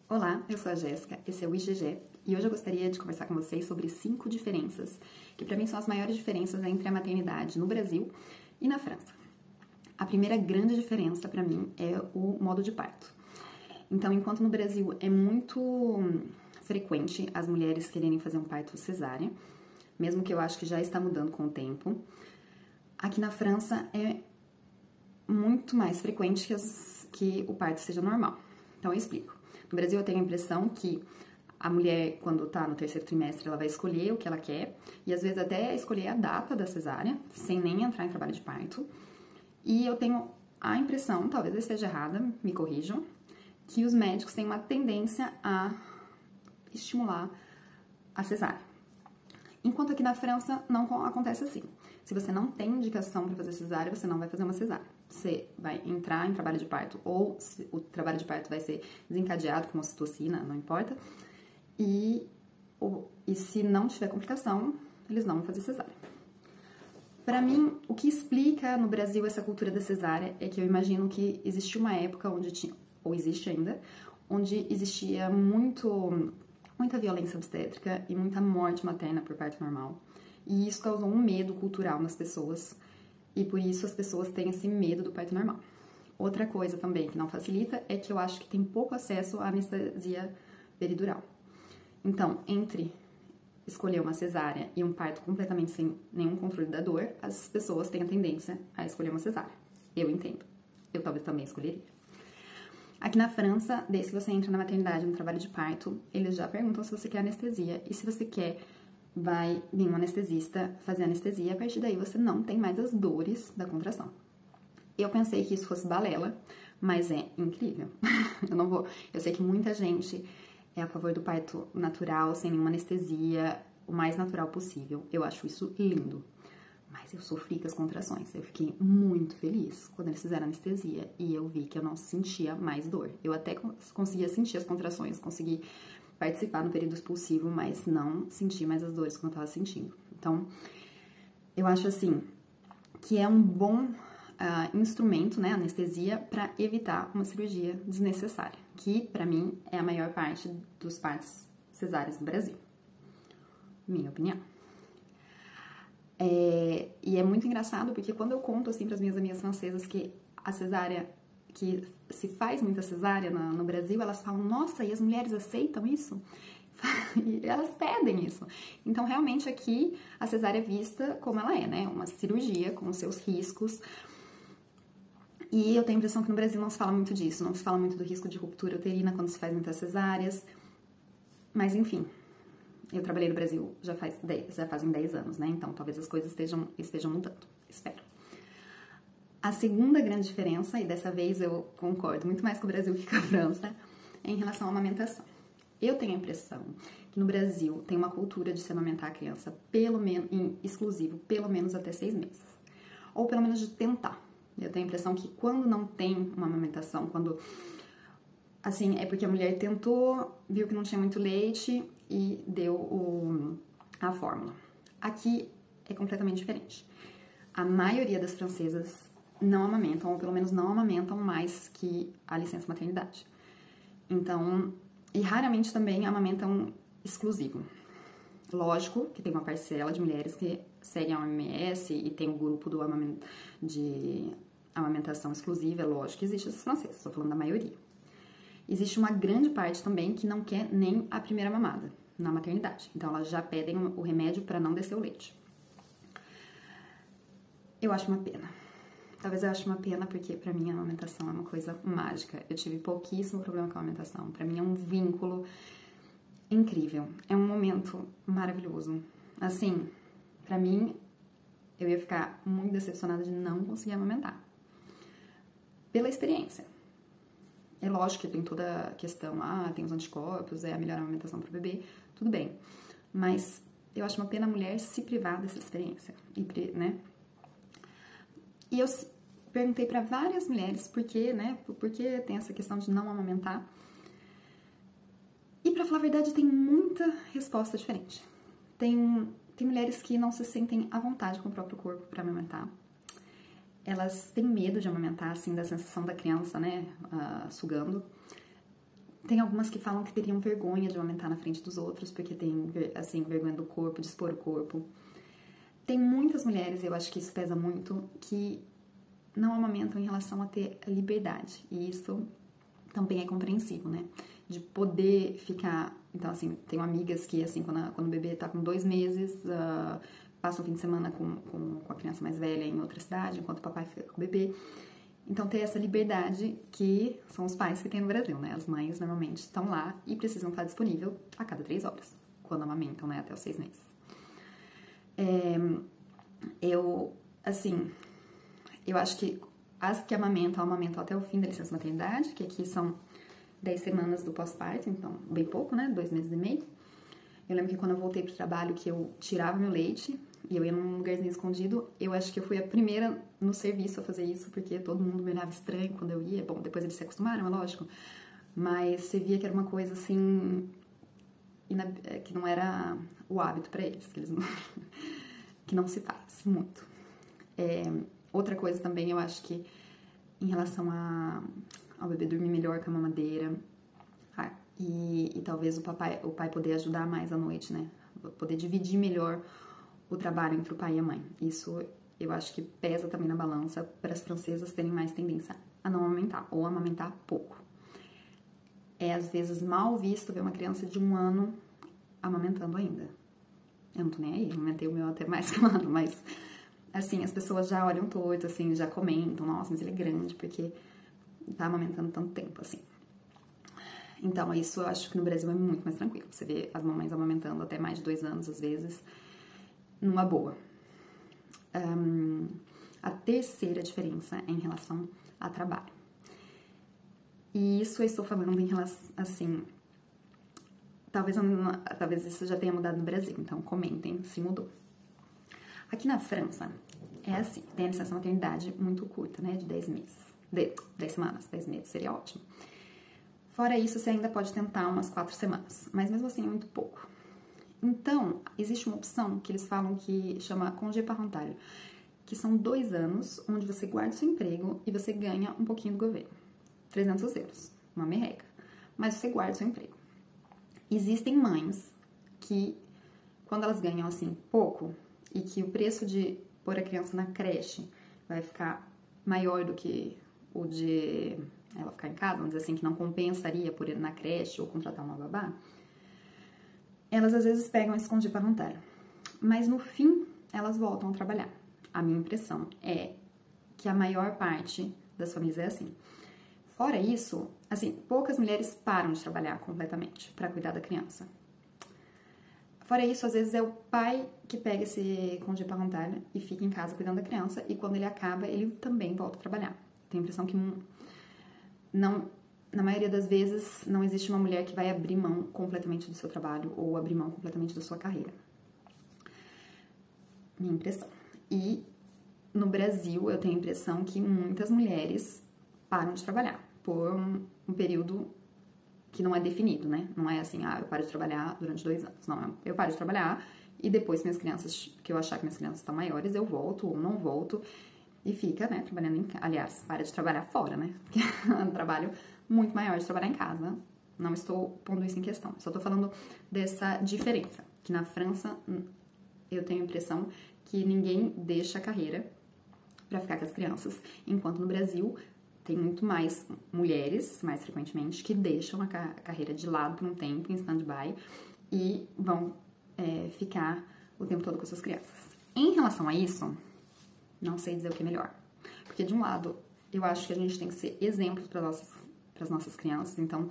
Olá, eu sou a Jéssica, esse é o IGG e hoje eu gostaria de conversar com vocês sobre 5 diferenças, que para mim são as maiores diferenças entre a maternidade no Brasil e na França. A primeira grande diferença para mim é o modo de parto. Então, enquanto no Brasil é muito frequente as mulheres quererem fazer um parto cesárea, mesmo que eu acho que já está mudando com o tempo, aqui na França é muito mais frequente que o parto seja normal. Então, eu explico. No Brasil, eu tenho a impressão que a mulher, quando tá no terceiro trimestre, ela vai escolher o que ela quer, e às vezes até escolher a data da cesárea, sem nem entrar em trabalho de parto. E eu tenho a impressão, talvez eu esteja errada, me corrijam, que os médicos têm uma tendência a estimular a cesárea. Enquanto aqui na França não acontece assim. Se você não tem indicação para fazer cesárea, você não vai fazer uma cesárea. Você vai entrar em trabalho de parto, ou o trabalho de parto vai ser desencadeado com ocitocina, não importa. E se não tiver complicação, eles não vão fazer cesárea. Para mim, o que explica no Brasil essa cultura da cesárea é que eu imagino que existiu uma época onde tinha, ou existe ainda, onde existia muita violência obstétrica e muita morte materna por parto normal. E isso causou um medo cultural nas pessoas, e por isso as pessoas têm esse medo do parto normal. Outra coisa também que não facilita é que eu acho que tem pouco acesso à anestesia peridural. Então, entre escolher uma cesárea e um parto completamente sem nenhum controle da dor, as pessoas têm a tendência a escolher uma cesárea. Eu entendo. Eu talvez também escolheria. Aqui na França, desde que você entra na maternidade, no trabalho de parto, eles já perguntam se você quer anestesia. E se você quer, vai vir um anestesista fazer anestesia. A partir daí, você não tem mais as dores da contração. Eu pensei que isso fosse balela, mas é incrível. Eu sei que muita gente é a favor do parto natural, sem nenhuma anestesia, o mais natural possível. Eu acho isso lindo. Mas eu sofri com as contrações. Eu fiquei muito feliz quando eles fizeram anestesia e eu vi que eu não sentia mais dor. Eu até conseguia sentir as contrações, consegui participar no período expulsivo, mas não senti mais as dores que eu estava sentindo. Então, eu acho assim que é um bom instrumento, né, anestesia, para evitar uma cirurgia desnecessária, que para mim é a maior parte dos partos cesáreos no Brasil. Minha opinião. E é muito engraçado porque quando eu conto assim para as minhas amigas francesas que a cesárea, que se faz muita cesárea no Brasil, elas falam, nossa, e as mulheres aceitam isso? E elas pedem isso. Então, realmente aqui a cesárea é vista como ela é, né? Uma cirurgia com os seus riscos. E eu tenho a impressão que no Brasil não se fala muito disso, não se fala muito do risco de ruptura uterina quando se faz muitas cesáreas. Mas enfim, eu trabalhei no Brasil já fazem 10 anos, né? Então talvez as coisas estejam mudando, espero. A segunda grande diferença, e dessa vez eu concordo muito mais com o Brasil que com a França, é em relação à amamentação. Eu tenho a impressão que no Brasil tem uma cultura de se amamentar a criança exclusivo, pelo menos até 6 meses. Ou pelo menos de tentar. Eu tenho a impressão que quando não tem uma amamentação, quando, assim, é porque a mulher tentou, viu que não tinha muito leite e deu a fórmula. Aqui é completamente diferente. A maioria das francesas não amamentam, ou pelo menos não amamentam mais que a licença maternidade. Então, e raramente também amamentam exclusivo. Lógico que tem uma parcela de mulheres que seguem a OMS e tem o grupo de amamentação exclusiva, é lógico que existe essas francesas, estou falando da maioria. Existe uma grande parte também que não quer nem a primeira mamada na maternidade, então elas já pedem o remédio para não descer o leite. Eu acho uma pena. Talvez eu ache uma pena porque pra mim a amamentação é uma coisa mágica. Eu tive pouquíssimo problema com a amamentação. Pra mim é um vínculo incrível. É um momento maravilhoso. Assim, pra mim, eu ia ficar muito decepcionada de não conseguir amamentar. Pela experiência. É lógico que tem toda a questão, tem os anticorpos, é a melhor amamentação pro bebê, tudo bem. Mas eu acho uma pena a mulher se privar dessa experiência, né? E eu perguntei para várias mulheres por quê, né? Por que tem essa questão de não amamentar. E pra falar a verdade, tem muita resposta diferente. Tem mulheres que não se sentem à vontade com o próprio corpo para amamentar. Elas têm medo de amamentar, assim, da sensação da criança, né, sugando. Tem algumas que falam que teriam vergonha de amamentar na frente dos outros, porque tem, assim, vergonha do corpo, de expor o corpo. Tem muitas mulheres, eu acho que isso pesa muito, que não amamentam em relação a ter a liberdade. E isso também é compreensível, né? De poder ficar... Então, assim, tenho amigas que, assim, quando o bebê tá com 2 meses, passam o fim de semana com a criança mais velha em outra cidade, enquanto o papai fica com o bebê. Então, ter essa liberdade que são os pais que tem no Brasil, né? As mães, normalmente, estão lá e precisam estar disponível a cada 3 horas, quando amamentam, né? Até os 6 meses. Eu acho que as que amamentam até o fim da licença maternidade, que aqui são 10 semanas do pós-parto, então bem pouco, né? 2 meses e meio. Eu lembro que quando eu voltei pro trabalho, que eu tirava meu leite e eu ia num lugarzinho escondido, eu acho que eu fui a primeira no serviço a fazer isso, porque todo mundo me olhava estranho quando eu ia. Bom, depois eles se acostumaram, é lógico. Mas você via que era uma coisa assim, que não era o hábito pra eles, que não se faz muito. Outra coisa também, eu acho que em relação ao bebê dormir melhor com a mamadeira, e talvez o pai poder ajudar mais à noite, né? Poder dividir melhor o trabalho entre o pai e a mãe. Isso eu acho que pesa também na balança para as francesas terem mais tendência a não amamentar ou amamentar pouco. É às vezes mal visto ver uma criança de 1 ano amamentando ainda. Eu não tô nem aí, amamentei o meu até mais que 1 ano, mas assim, as pessoas já olham torto, assim, já comentam, nossa, mas ele é grande, porque tá amamentando tanto tempo, assim. Então, isso eu acho que no Brasil é muito mais tranquilo. Você vê as mamães amamentando até mais de 2 anos, às vezes, numa boa. A terceira diferença é em relação a trabalho. E isso eu estou falando em relação, assim, talvez isso já tenha mudado no Brasil, então comentem se mudou. Aqui na França, é assim, tem a licença maternidade muito curta, né, de 10 meses. 10 semanas, 10 meses seria ótimo. Fora isso, você ainda pode tentar umas 4 semanas, mas mesmo assim é muito pouco. Então, existe uma opção que eles falam que chama congé parental, que são 2 anos onde você guarda o seu emprego e você ganha um pouquinho do governo. 300 euros, uma merreca. Mas você guarda o seu emprego. Existem mães que, quando elas ganham assim pouco, e que o preço de pôr a criança na creche vai ficar maior do que o de ela ficar em casa, vamos dizer assim, que não compensaria por ir na creche ou contratar uma babá, elas às vezes pegam esse congé parental. Mas no fim, elas voltam a trabalhar. A minha impressão é que a maior parte das famílias é assim. Fora isso, assim, poucas mulheres param de trabalhar completamente para cuidar da criança. Fora isso, às vezes é o pai que pega esse congé parental e fica em casa cuidando da criança, e quando ele acaba, ele também volta a trabalhar. Tenho a impressão que não, na maioria das vezes, não existe uma mulher que vai abrir mão completamente do seu trabalho ou abrir mão completamente da sua carreira. Minha impressão. E no Brasil, eu tenho a impressão que muitas mulheres param de trabalhar por um período que não é definido, né? Não é assim, eu paro de trabalhar durante 2 anos. Não, eu paro de trabalhar e depois que eu achar que minhas crianças estão maiores, eu volto ou não volto e fica, né, trabalhando aliás, para de trabalhar fora, né? Porque é um trabalho muito maior de trabalhar em casa. Não estou pondo isso em questão. Só estou falando dessa diferença. Que na França, eu tenho a impressão que ninguém deixa a carreira para ficar com as crianças, enquanto no Brasil tem muito mais mulheres, mais frequentemente, que deixam a carreira de lado por um tempo, em stand-by, e vão ficar o tempo todo com as suas crianças. Em relação a isso, não sei dizer o que é melhor. Porque, de um lado, eu acho que a gente tem que ser exemplo para as nossas crianças, então,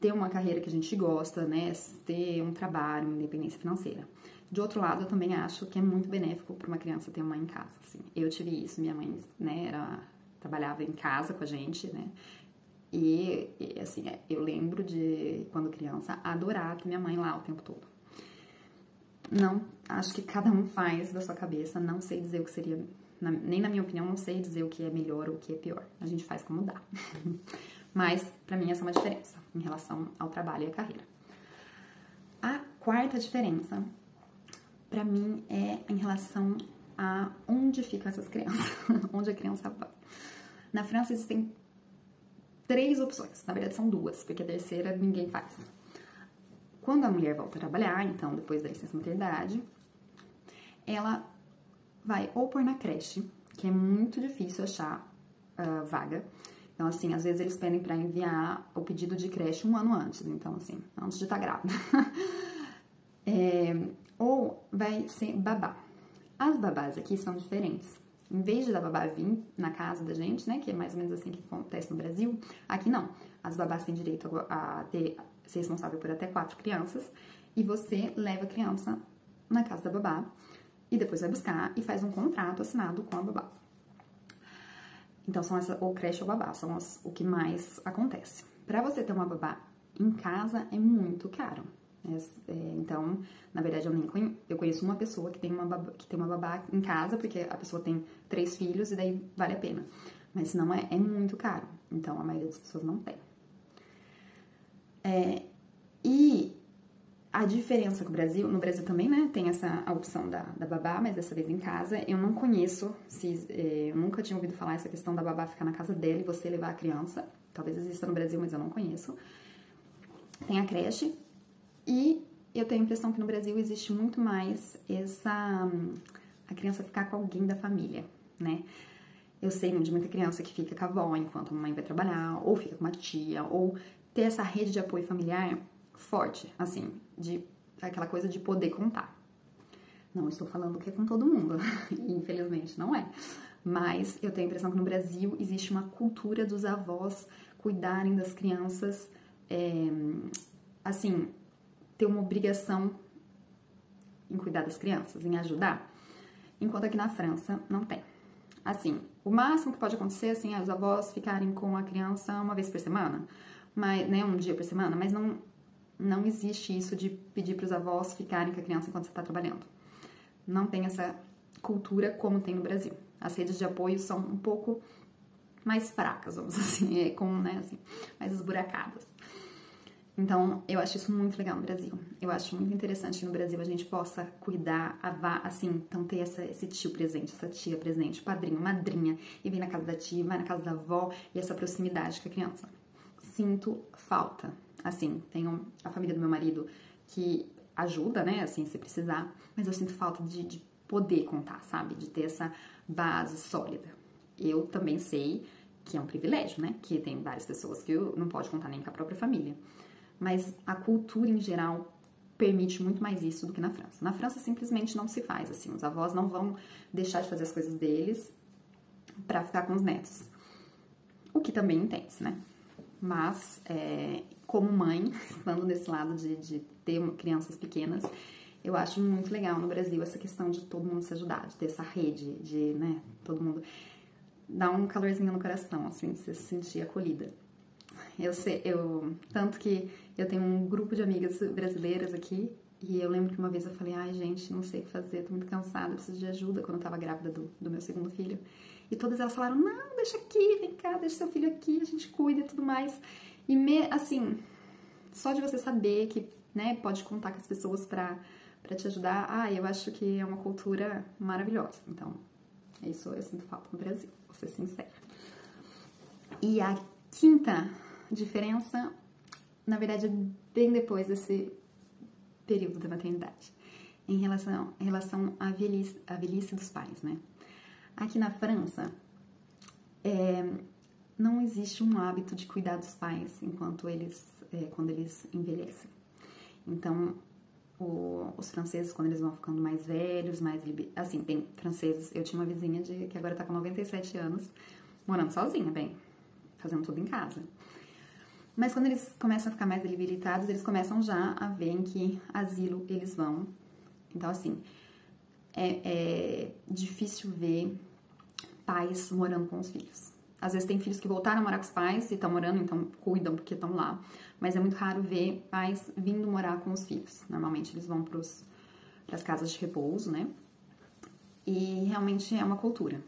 ter uma carreira que a gente gosta, né, ter um trabalho, uma independência financeira. De outro lado, eu também acho que é muito benéfico para uma criança ter uma mãe em casa, assim. Eu tive isso, minha mãe, né, trabalhava em casa com a gente, né, e assim, eu lembro de, quando criança, adorar ter minha mãe lá o tempo todo. Não, acho que cada um faz da sua cabeça, não sei dizer o que seria, nem na minha opinião, não sei dizer o que é melhor ou o que é pior. A gente faz como dá. Mas, pra mim, essa é uma diferença em relação ao trabalho e à carreira. A quarta diferença, pra mim, é em relação a onde ficam essas crianças, onde a criança vai. Na França existem 3 opções. Na verdade, são 2, porque a terceira ninguém faz. Quando a mulher volta a trabalhar, então, depois da licença maternidade, ela vai ou pôr na creche, que é muito difícil achar vaga. Então, assim, às vezes eles pedem para enviar o pedido de creche 1 ano antes. Então, assim, antes de estar grávida. Ou vai ser babá. As babás aqui são diferentes. Em vez de da babá vir na casa da gente, né, que é mais ou menos assim que acontece no Brasil, aqui não. As babás têm direito a ser responsável por até 4 crianças e você leva a criança na casa da babá e depois vai buscar e faz um contrato assinado com a babá. Então, são ou creche ou babá, são o que mais acontece. Para você ter uma babá em casa é muito caro. Então, na verdade, eu conheço uma pessoa que tem uma babá em casa, porque a pessoa tem 3 filhos e daí vale a pena. Mas senão é muito caro. Então, a maioria das pessoas não tem. E a diferença com o Brasil, no Brasil também, né, tem a opção da babá, mas dessa vez em casa. Eu não conheço, eu nunca tinha ouvido falar essa questão da babá ficar na casa dela e você levar a criança. Talvez exista no Brasil, mas eu não conheço. Tem a creche. E eu tenho a impressão que no Brasil existe muito mais a criança ficar com alguém da família, né? Eu sei de muita criança que fica com a avó enquanto a mãe vai trabalhar, ou fica com uma tia, ou ter essa rede de apoio familiar forte, assim, aquela coisa de poder contar. Não estou falando que é com todo mundo, infelizmente não é. Mas eu tenho a impressão que no Brasil existe uma cultura dos avós cuidarem das crianças, assim, ter uma obrigação em cuidar das crianças, em ajudar, enquanto aqui na França não tem. Assim, o máximo que pode acontecer, assim, é os avós ficarem com a criança uma vez por semana, mas, né, um dia por semana, mas não existe isso de pedir para os avós ficarem com a criança enquanto você está trabalhando. Não tem essa cultura como tem no Brasil. As redes de apoio são um pouco mais fracas, vamos assim, mais esburacadas. Então, eu acho isso muito legal no Brasil. Eu acho muito interessante que no Brasil a gente possa cuidar, assim, então ter esse tio presente, essa tia presente, padrinho, madrinha, e vem na casa da tia, vai na casa da avó, e essa proximidade com a criança. Sinto falta. Assim, tenho a família do meu marido que ajuda, né, assim, se precisar, mas eu sinto falta de poder contar, sabe? De ter essa base sólida. Eu também sei que é um privilégio, né? Que tem várias pessoas que não pode contar nem com a própria família. Mas a cultura em geral permite muito mais isso do que na França. Na França simplesmente não se faz assim, os avós não vão deixar de fazer as coisas deles pra ficar com os netos. O que também entende, né? Mas, como mãe, estando desse lado de ter crianças pequenas, eu acho muito legal no Brasil essa questão de todo mundo se ajudar, de ter essa rede, de, né, todo mundo dar um calorzinho no coração, assim, de se sentir acolhida. Tanto que eu tenho um grupo de amigas brasileiras aqui, e eu lembro que uma vez eu falei, ai gente, não sei o que fazer, tô muito cansada, preciso de ajuda, quando eu tava grávida do meu segundo filho. E todas elas falaram, não, deixa aqui, vem cá, deixa seu filho aqui, a gente cuida e tudo mais. E assim, só de você saber que, né, pode contar com as pessoas pra te ajudar, eu acho que é uma cultura maravilhosa. Então, isso eu sinto falta no Brasil, vou ser sincera. E a quinta diferença, na verdade, é bem depois desse período da maternidade, em relação à velhice dos pais, né? Aqui na França, não existe um hábito de cuidar dos pais quando eles envelhecem. Então, os franceses, quando eles vão ficando mais velhos, assim, tem franceses, eu tinha uma vizinha que agora tá com 97 anos, morando sozinha, fazendo tudo em casa. Mas quando eles começam a ficar mais debilitados, eles começam já a ver em que asilo eles vão. Então, assim, é difícil ver pais morando com os filhos. Às vezes tem filhos que voltaram a morar com os pais e estão morando, então cuidam porque estão lá. Mas é muito raro ver pais vindo morar com os filhos. Normalmente eles vão para as casas de repouso, né? E realmente é uma cultura.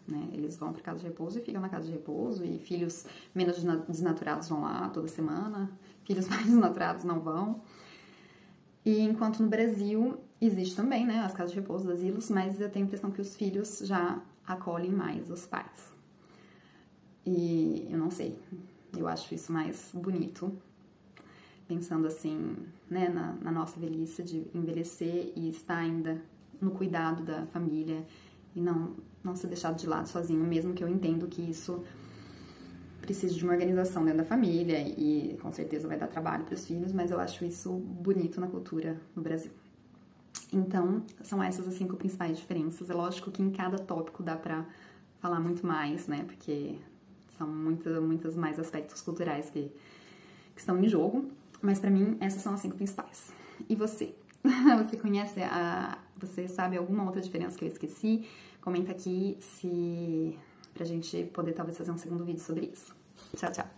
Né? Eles vão para casa de repouso e ficam na casa de repouso, e filhos menos desnaturados vão lá toda semana, filhos mais desnaturados não vão. E enquanto no Brasil existe também, né, as casas de repouso, os asilos, mas eu tenho a impressão que os filhos já acolhem mais os pais. E eu não sei, Eu acho isso mais bonito, pensando assim, né, na nossa velhice, de envelhecer e estar ainda no cuidado da família e não ser deixado de lado sozinho, mesmo que eu entendo que isso precisa de uma organização dentro da família e com certeza vai dar trabalho para os filhos, mas eu acho isso bonito na cultura no Brasil. Então, são essas as 5 principais diferenças. É lógico que em cada tópico dá pra falar muito mais, né? Porque são muitos mais aspectos culturais que estão em jogo. Mas pra mim, essas são as 5 principais. E você? Você sabe alguma outra diferença que eu esqueci? Comenta aqui pra gente poder talvez fazer um segundo vídeo sobre isso. Tchau, tchau!